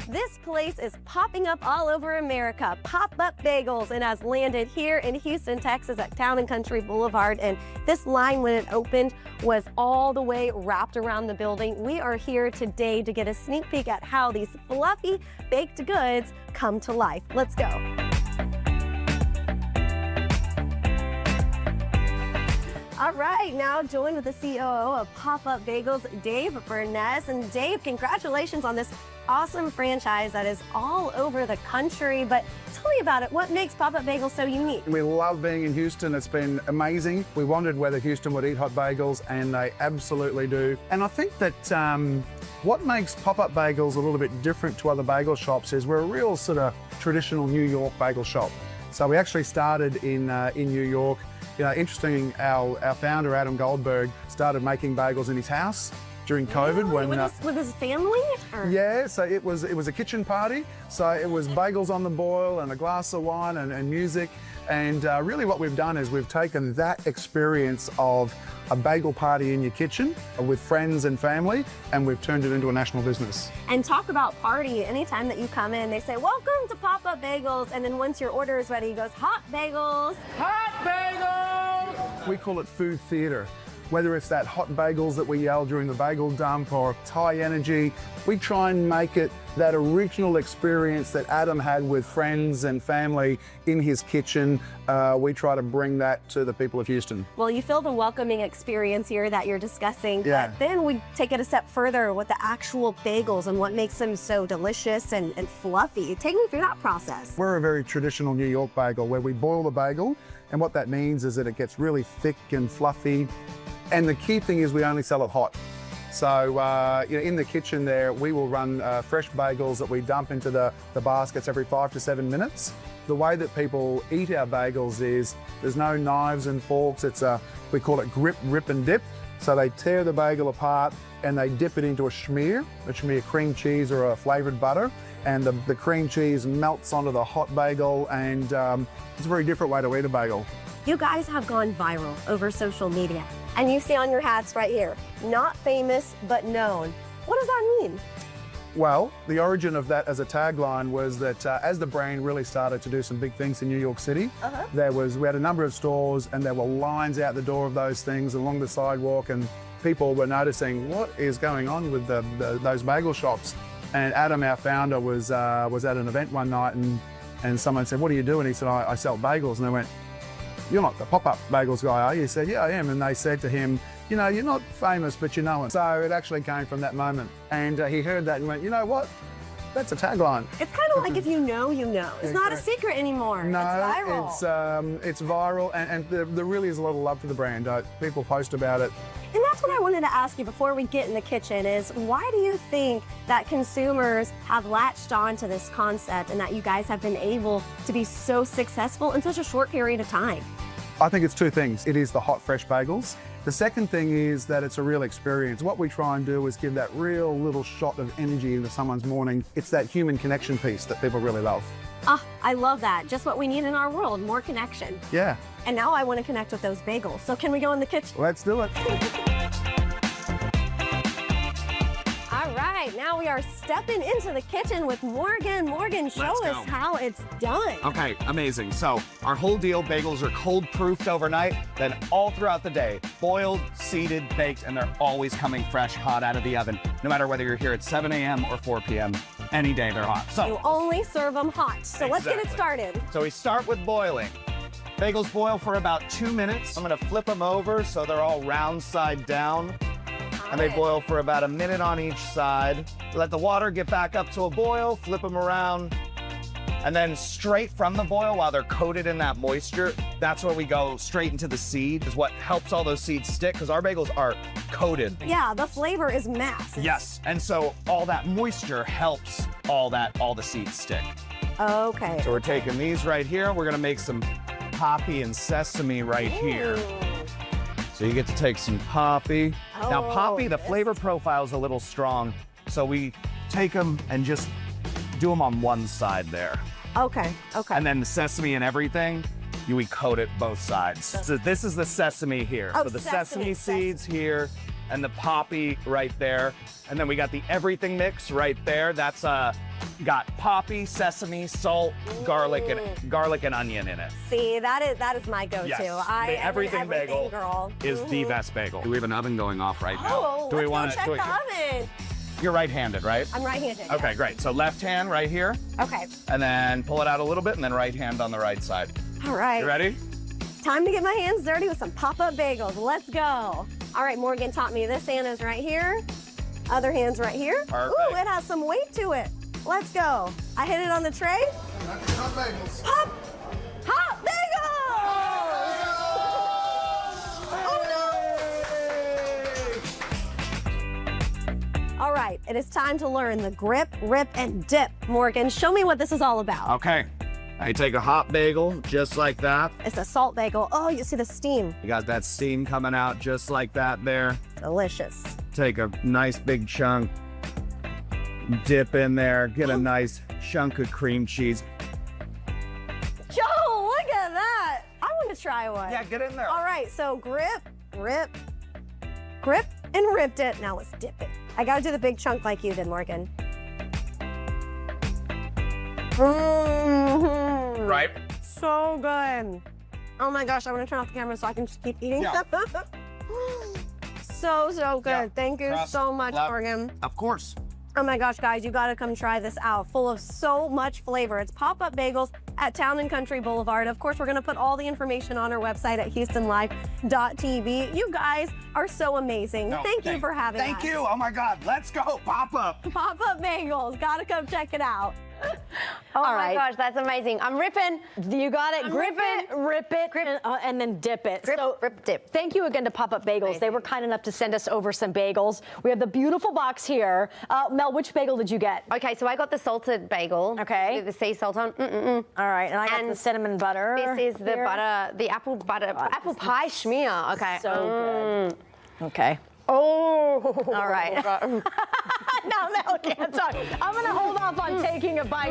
This place is popping up all over America, PopUp Bagels, and has landed here in Houston, Texas at Town and Country Boulevard. And this line, when it opened, was all the way wrapped around the building. We are here today to get a sneak peek at how these fluffy baked goods come to life. Let's go. All right, now joined with the COO of PopUp Bagels, Dave Burness. And Dave, congratulations on this awesome franchise that is all over the country. But tell me about it. What makes PopUp Bagels so unique? We love being in Houston. It's been amazing. We wondered whether Houston would eat hot bagels, and they absolutely do. And I think that what makes PopUp Bagels a little bit different to other bagel shops is we're a real sort of traditional New York bagel shop. So we actually started in New York. You know, interesting, our founder, Adam Goldberg, started making bagels in his house during COVID. Really? With his family? Or? Yeah, so it was a kitchen party. So it was bagels on the boil and a glass of wine and music. And really what we've done is we've taken that experience of a bagel party in your kitchen with friends and family, and we've turned it into a national business. And talk about party. Anytime that you come in, they say, welcome to PopUp Bagels. And then once your order is ready, he goes, hot bagels. Hot bagels! We call it food theater. Whether it's that hot bagels that we yell during the bagel dump or high energy, we try and make it that original experience that Adam had with friends and family in his kitchen. We try to bring that to the people of Houston. Well, you feel the welcoming experience here that you're discussing, yeah. But then we take it a step further with the actual bagels and what makes them so delicious and fluffy. Take me through that process. We're a very traditional New York bagel where we boil the bagel, and what that means is that it gets really thick and fluffy. And the key thing is we only sell it hot. So you know, in the kitchen there, we will run fresh bagels that we dump into the baskets every 5 to 7 minutes. The way that people eat our bagels is there's no knives and forks. We call it grip, rip and dip. So they tear the bagel apart and they dip it into a schmear, which can be a cream cheese or a flavored butter. And the cream cheese melts onto the hot bagel, and it's a very different way to eat a bagel. You guys have gone viral over social media. And you see on your hats right here, not famous, but known. What does that mean? Well, the origin of that as a tagline was that as the brand really started to do some big things in New York City, we had a number of stores and there were lines out the door of those things along the sidewalk, and people were noticing what is going on with those bagel shops. And Adam, our founder, was at an event one night, and someone said, "What do you do?" And he said, I sell bagels. And they went, "You're not the PopUp Bagels guy, are you?" He said, "Yeah, I am." And they said to him, "You know, you're not famous, but you know it." So it actually came from that moment. And he heard that and went, "You know what? That's a tagline." It's kind of like if you know, you know. It's not a secret anymore. No, it's viral. It's viral, and there really is a lot of love for the brand. People post about it. And that's what I wanted to ask you before we get in the kitchen is, why do you think that consumers have latched on to this concept and that you guys have been able to be so successful in such a short period of time? I think it's two things. It is the hot, fresh bagels. The second thing is that it's a real experience. What we try and do is give that real little shot of energy into someone's morning. It's that human connection piece that people really love. Ah, I love that. Just what we need in our world, more connection. Yeah. And now I want to connect with those bagels. So can we go in the kitchen? Let's do it. All right, now we are stepping into the kitchen with Morgan. Morgan, show us how it's done. Okay, amazing. So our whole deal, bagels are cold proofed overnight, then all throughout the day, boiled, seeded, baked, and they're always coming fresh, hot out of the oven. No matter whether you're here at 7 a.m. or 4 p.m., any day they're hot. So you only serve them hot. So let's get it started. So we start with boiling. Bagels boil for about 2 minutes. I'm gonna flip them over so they're all round side down. And they boil for about a minute on each side. Let the water get back up to a boil, flip them around, and then straight from the boil while they're coated in that moisture, that's where we go straight into the seed, is what helps all those seeds stick, because our bagels are coated. Yeah, the flavor is massive. Yes, and so all that moisture helps all the seeds stick. Okay. So we're taking these right here. We're gonna make some poppy and sesame right here. So you get to take some poppy. Now poppy, the flavor profile is a little strong. So we take them and just do them on one side there. Okay, okay. And then the sesame and everything, we coat it both sides. So this is the sesame here. Oh, So the sesame seeds here and the poppy right there. And then we got the everything mix right there. That's got poppy, sesame, salt, garlic and onion in it. See, that is my go-to. Yes, I the am an everything bagel girl. is the best bagel. We have an oven going off right now. Oh, Do we let's want go check the oven. You're right-handed, right? I'm right-handed. Okay, yes. great. So left hand right here, Okay. and then pull it out a little bit, and then right hand on the right side. All right. You ready? Time to get my hands dirty with some pop-up bagels. Let's go. All right, Morgan taught me this hand is right here. Other hand's right here. Perfect. Ooh, it has some weight to it. Let's go. I hit it on the tray. Hot bagels. Pop! Hot bagels! Oh, no! All right, it is time to learn the grip, rip, and dip. Morgan, show me what this is all about. Okay. I take a hot bagel just like that. It's a salt bagel. Oh, you see the steam. You got that steam coming out just like that there. Delicious. Take a nice big chunk, dip in there, get a nice chunk of cream cheese. Joe, look at that. I want to try one. Yeah, get in there. All right, so grip, rip, grip, and ripped it. Now let's dip it. I got to do the big chunk like you did, Morgan. Mm-hmm. Right? So good. Oh my gosh, I want to turn off the camera so I can just keep eating. Yeah. So good. Yeah. Thank you Crust, so much, left. Morgan. Of course. Oh my gosh, guys, you gotta come try this out. Full of so much flavor. It's Pop-Up Bagels at Town and Country Boulevard. Of course, we're gonna put all the information on our website at HoustonLive.tv. You guys are so amazing. Thank you for having us. Thank you. Oh my God. Let's go. Pop up. Pop-Up Bagels, gotta come check it out. Oh All my right. gosh, that's amazing. I'm ripping. You got it. Grip ripping. it, rip it, and then dip it. Grip, rip, dip. Thank you again to PopUp Bagels. They were kind enough to send us over some bagels. We have the beautiful box here. Mel, which bagel did you get? Okay, so I got the salted bagel. Okay. With the sea salt on. All right, and I got And the cinnamon butter. This is the here. butter, the apple butter, apple pie schmear. Okay. So good. Okay. Oh. All right. Now Mel can't talk. I'm gonna hold off on taking a bite.